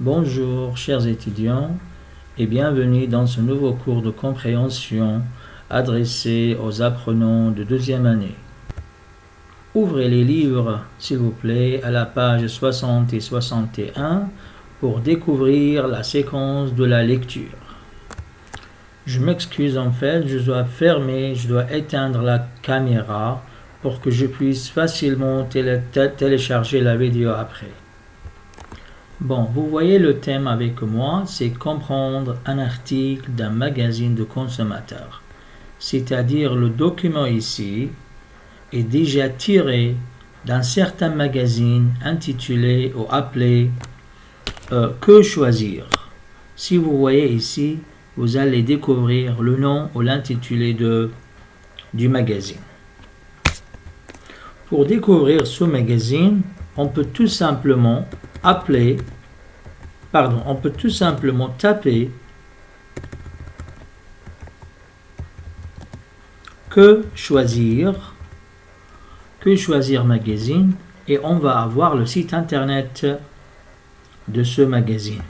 Bonjour chers étudiants et bienvenue dans ce nouveau cours de compréhension adressé aux apprenants de deuxième année. Ouvrez les livres s'il vous plaît à la page 60 et 61 pour découvrir la séquence de la lecture. Je m'excuse en fait, je dois éteindre la caméra pour que je puisse facilement télécharger la vidéo après. Bon, vous voyez le thème avec moi, c'est comprendre un article d'un magazine de consommateurs. C'est-à-dire le document ici est déjà tiré d'un certain magazine intitulé ou appelé Que choisir. Si vous voyez ici, vous allez découvrir le nom ou l'intitulé du magazine. Pour découvrir ce magazine, on peut tout simplement taper Que choisir magazine et on va avoir le site internet de ce magazine.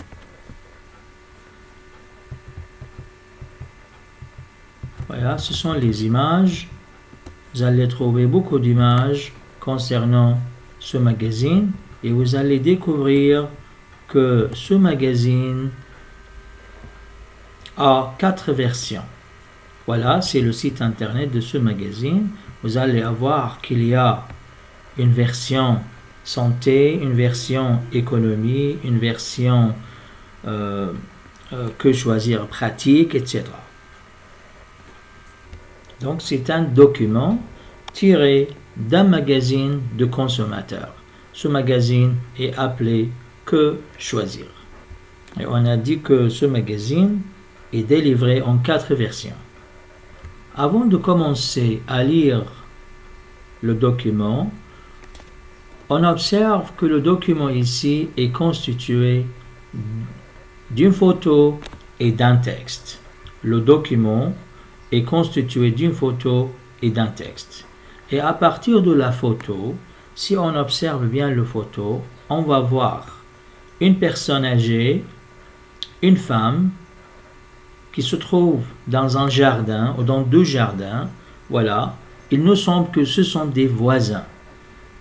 Voilà, ce sont les images. Vous allez trouver beaucoup d'images concernant ce magazine et vous allez découvrir que ce magazine a 4 versions. Voilà, c'est le site internet de ce magazine. Vous allez voir qu'il y a une version santé, une version économie, une version que choisir pratique, etc. Donc c'est un document tiré d'un magazine de consommateurs. Ce magazine est appelé Que choisir. Et on a dit que ce magazine est délivré en 4 versions. Avant de commencer à lire le document, on observe que le document ici est constitué d'une photo et d'un texte. Le document est constitué d'une photo et d'un texte. Et à partir de la photo, si on observe bien la photo, on va voir une personne âgée, une femme qui se trouve dans un jardin ou dans 2 jardins. Voilà, il nous semble que ce sont des voisins.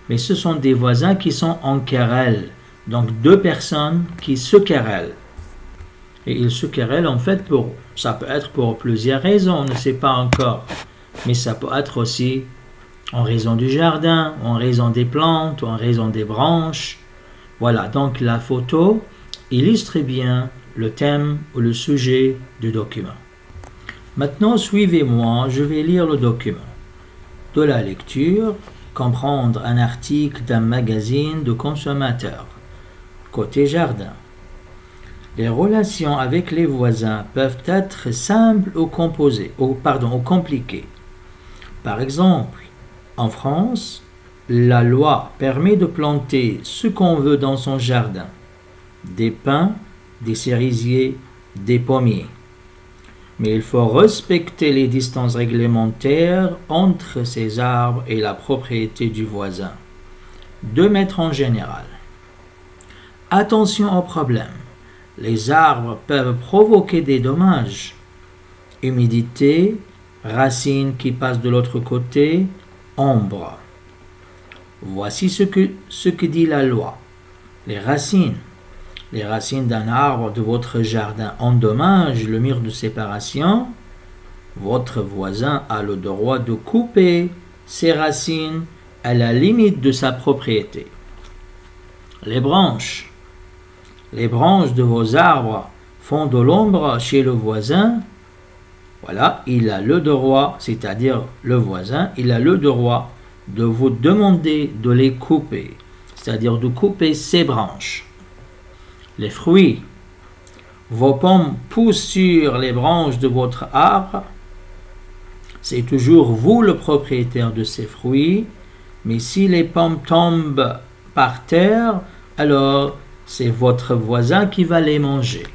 Mais ce sont des voisins qui sont en querelle. Donc 2 personnes qui se querellent. Et ils se querellent en fait ça peut être pour plusieurs raisons, on ne sait pas encore. Mais ça peut être aussi en raison du jardin, en raison des plantes, en raison des branches. Voilà, donc la photo illustre bien le thème ou le sujet du document. Maintenant, suivez-moi, je vais lire le document. De la lecture, comprendre un article d'un magazine de consommateurs. Côté jardin. Les relations avec les voisins peuvent être simples ou compliquées. Par exemple, en France, la loi permet de planter ce qu'on veut dans son jardin. Des pins, des cerisiers, des pommiers. Mais il faut respecter les distances réglementaires entre ces arbres et la propriété du voisin. 2 mètres en général. Attention au problème. Les arbres peuvent provoquer des dommages. Humidité, racines qui passent de l'autre côté, ombre. Voici ce que dit la loi. Les racines d'un arbre de votre jardin endommagent le mur de séparation. Votre voisin a le droit de couper ses racines à la limite de sa propriété. Les branches de vos arbres font de l'ombre chez le voisin. Voilà, il a le droit, c'est-à-dire le voisin, il a le droit de vous demander de les couper, c'est-à-dire de couper ces branches. Les fruits, vos pommes poussent sur les branches de votre arbre. C'est toujours vous le propriétaire de ces fruits, mais si les pommes tombent par terre, alors c'est votre voisin qui va les manger.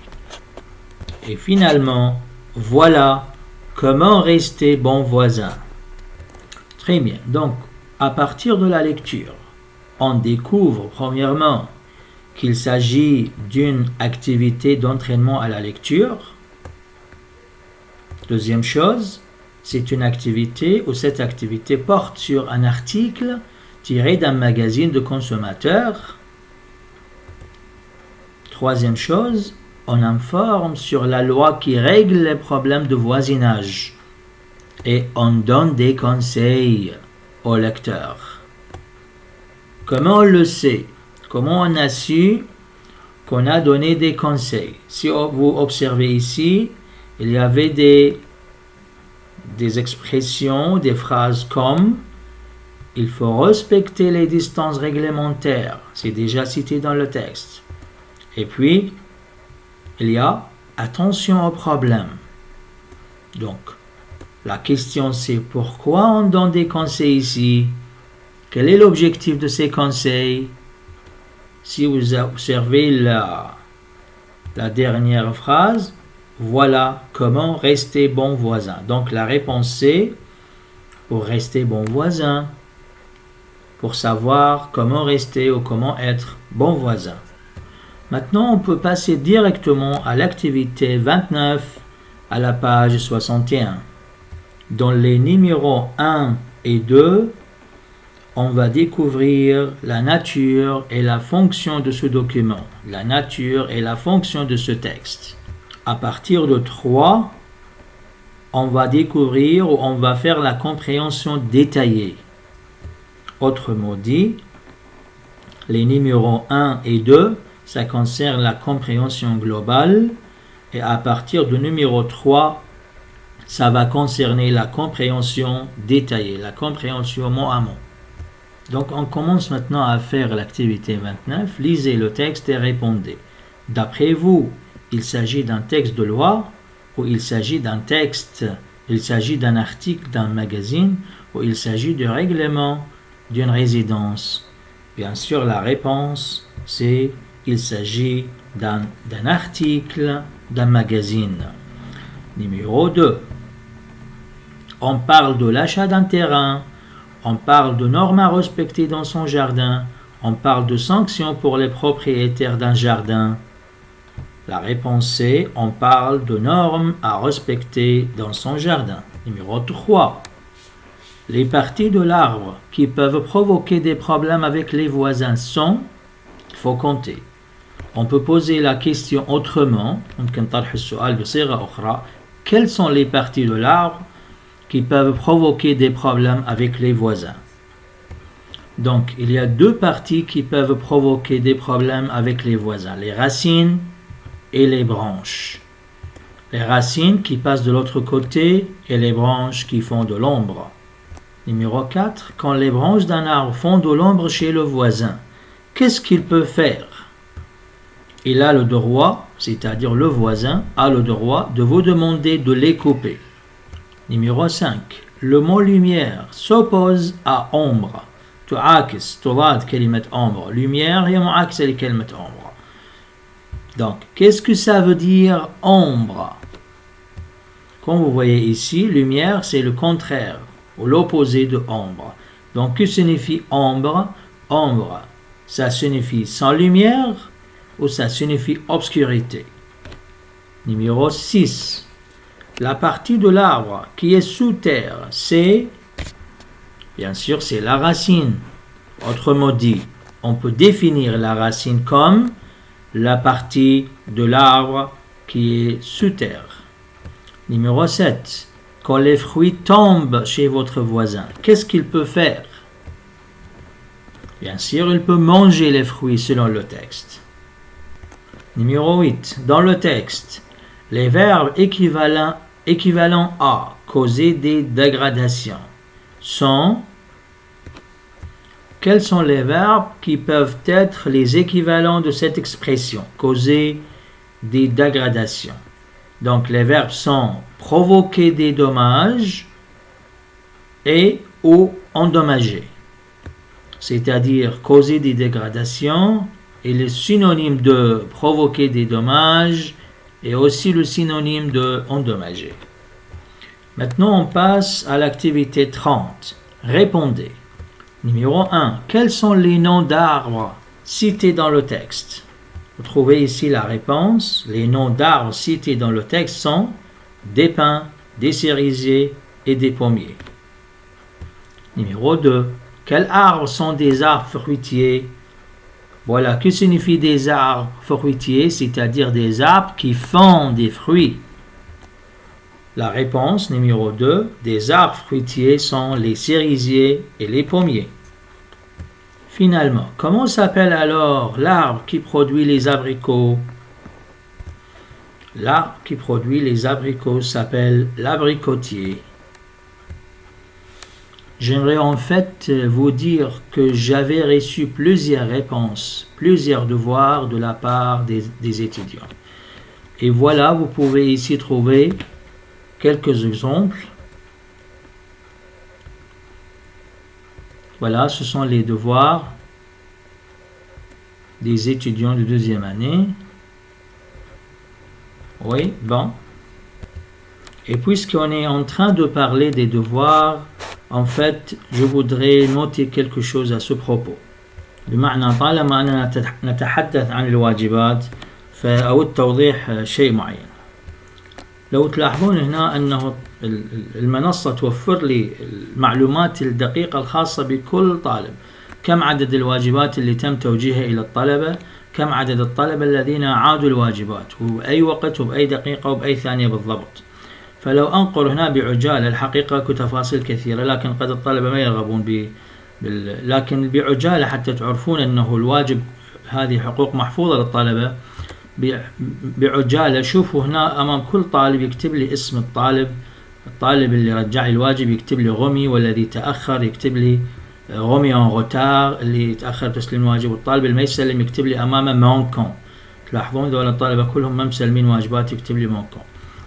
Et finalement, voilà comment rester bon voisin. Très bien, donc à partir de la lecture, on découvre premièrement qu'il s'agit d'une activité d'entraînement à la lecture. Deuxième chose, c'est une activité où cette activité porte sur un article tiré d'un magazine de consommateurs. Troisième chose, on informe sur la loi qui règle les problèmes de voisinage et on donne des conseils au lecteur. Comment on le sait? Comment on a su qu'on a donné des conseils? Si vous observez ici, il y avait des expressions, des phrases comme « Il faut respecter les distances réglementaires ». C'est déjà cité dans le texte. Et puis, il y a « Attention aux problèmes ». Donc, la question c'est pourquoi on donne des conseils ici? Quel est l'objectif de ces conseils? Si vous observez la dernière phrase, voilà comment rester bon voisin. Donc la réponse c'est pour rester bon voisin, pour savoir comment rester ou comment être bon voisin. Maintenant, on peut passer directement à l'activité 29 à la page 61. Dans les numéros 1 et 2, on va découvrir la nature et la fonction de ce document, la nature et la fonction de ce texte. À partir de 3, on va découvrir ou on va faire la compréhension détaillée. Autrement dit, les numéros 1 et 2, ça concerne la compréhension globale et à partir du numéro 3, ça va concerner la compréhension détaillée, la compréhension mot à mot. Donc on commence maintenant à faire l'activité 29. Lisez le texte et répondez. D'après vous, il s'agit d'un texte de loi ou il s'agit d'un texte, il s'agit d'un article d'un magazine ou il s'agit de règlement d'une résidence? Bien sûr, la réponse c'est il s'agit d'un article d'un magazine. Numéro 2. On parle de l'achat d'un terrain, on parle de normes à respecter dans son jardin, on parle de sanctions pour les propriétaires d'un jardin. La réponse est on parle de normes à respecter dans son jardin. Numéro 3. Les parties de l'arbre qui peuvent provoquer des problèmes avec les voisins sont, il faut compter. On peut poser la question autrement, quelles sont les parties de l'arbre qui peuvent provoquer des problèmes avec les voisins? Donc, il y a deux parties qui peuvent provoquer des problèmes avec les voisins, les racines et les branches. Les racines qui passent de l'autre côté et les branches qui font de l'ombre. Numéro 4. Quand les branches d'un arbre font de l'ombre chez le voisin, qu'est-ce qu'il peut faire? Il a le droit, c'est-à-dire le voisin, a le droit de vous demander de les couper. Numéro 5. Le mot lumière s'oppose à ombre. تعاكس تضاد كلمة ombre. Lumière هي معاكسة لكلمة ombre. Donc, qu'est-ce que ça veut dire ombre? Comme vous voyez ici, lumière c'est le contraire ou l'opposé de ombre. Donc, que signifie ombre? Ombre, ça signifie sans lumière ou ça signifie obscurité. Numéro 6. La partie de l'arbre qui est sous terre, c'est, bien sûr, c'est la racine. Autrement dit, on peut définir la racine comme la partie de l'arbre qui est sous terre. Numéro 7. Quand les fruits tombent chez votre voisin, qu'est-ce qu'il peut faire? Bien sûr, il peut manger les fruits selon le texte. Numéro 8. Dans le texte, les verbes équivalents à causer des dégradations sont... Quels sont les verbes qui peuvent être les équivalents de cette expression, causer des dégradations? Donc les verbes sont provoquer des dommages et ou endommager. C'est-à-dire causer des dégradations est le synonyme de provoquer des dommages et aussi le synonyme de endommager. Maintenant, on passe à l'activité 30. Répondez. Numéro 1. Quels sont les noms d'arbres cités dans le texte? Vous trouvez ici la réponse. Les noms d'arbres cités dans le texte sont des pins, des cerisiers et des pommiers. Numéro 2. Quels arbres sont des arbres fruitiers? Voilà, que signifie des arbres fruitiers? C'est-à-dire des arbres qui font des fruits. La réponse numéro 2. Des arbres fruitiers sont les cerisiers et les pommiers. Finalement, comment s'appelle alors l'arbre qui produit les abricots? L'arbre qui produit les abricots s'appelle l'abricotier. J'aimerais en fait vous dire que j'avais reçu plusieurs réponses, plusieurs devoirs de la part des étudiants. Et voilà, vous pouvez ici trouver quelques exemples. Voilà, ce sont les devoirs des étudiants de deuxième année. Oui, bon. Et puisqu'on est en train de parler des devoirs, en fait, je voudrais noter quelque chose à ce propos. بمعنى طالما أننا نتحدث عن الواجبات فأود توضيح شيء معين. لو تلاحظون هنا أنه المنصة توفر لي المعلومات الدقيقة الخاصة بكل طالب. كم عدد الواجبات اللي تم توجيهها إلى الطلبة، كم عدد الطلبة الذين عادوا الواجبات، وبأي وقت وبأي دقيقة وبأي ثانية بالضبط. فلو أنقر هنا بعجالة، الحقيقة كتفاصيل كثيرة لكن قد الطلبة ما يرغبون لكن بعجالة حتى تعرفون أنه الواجب هذه حقوق محفوظة للطلبة. بعجالة شوفوا هنا أمام كل طالب يكتب لي اسم الطالب اللي رجع لي الواجب يكتب لي غمي، والذي تأخر يكتب لي غمي en retard اللي تأخر تسليم الواجب، والطالب اللي ما يسلم يكتب لي أمامه مونكون. تلاحظون ذول الطلبة كلهم ما مسلمين واجبات يكتب لي مونكون.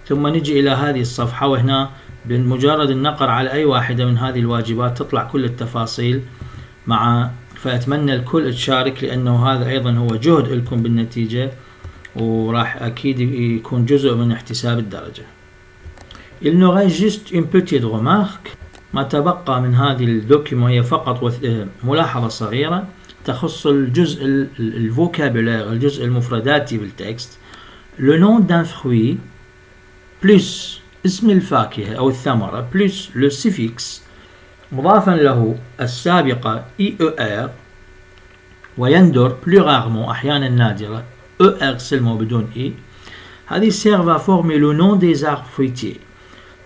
ثم نجي إلى هذه الصفحة، وهنا بمجرد النقر على أي واحدة من هذه الواجبات تطلع كل التفاصيل فأتمنى الكل تشارك، لأنه هذا أيضا هو جهد لكم بالنتيجة، وراح أكيد يكون جزء من احتساب الدرجة. Il nous reste juste une petite remarque. ما تبقى من هذه الدوكيمون هي فقط ملاحظة صغيرة تخص الجزء الفوكابولير، الجزء المفرداتي بالتكست. Le nom d'un fruit plus اسم الفاكهة أو الثمرة plus le suffixe مضافا له السابقة EER، ويندر plus rarement أحيانا نادرة ER seulement بدون E. هذه servent à former le nom des arbres fruitiers،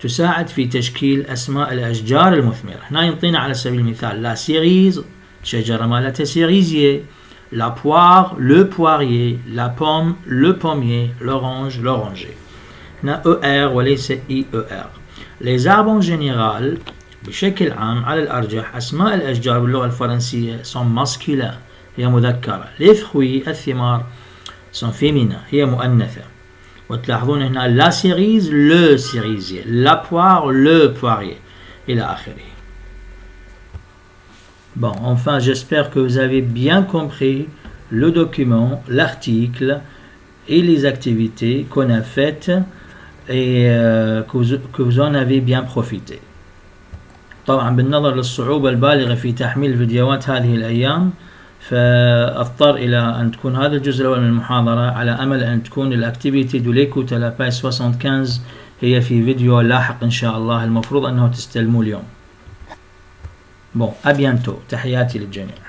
تساعد في تشكيل أسماء الأشجار المثمرة. هنا ينطينا على سبيل المثال لا سيريز شجرة مالتها سيريزية، لا poire le poirier، لا pomme le pommier، l'orange l'oranger. هنا ER وليس EER. Les arbres en général بشكل عام على الأرجح أسماء الأشجار باللغة الفرنسية sont masculins هي مذكرة. les fruits الثمار sont féminins هي مؤنثة. وتلاحظون هنا la cerise le cerisier، la poire le poirier إلى آخره. Bon, enfin j'espère que vous avez bien compris le document, l'article et les activités qu'on a faites et que vous en avez bien profité. طبعا بالنظر للصعوبة البالغة في تحميل الفيديوهات هذه الأيام فأضطر إلى أن تكون هذا الجزء الأول من المحاضرة، على أمل أن تكون الأكتيفيتي دو ليكوت على باج 75 هي في فيديو لاحق إن شاء الله، المفروض أنه تستلموه اليوم. Bon, à bientôt. تحياتي للجميع.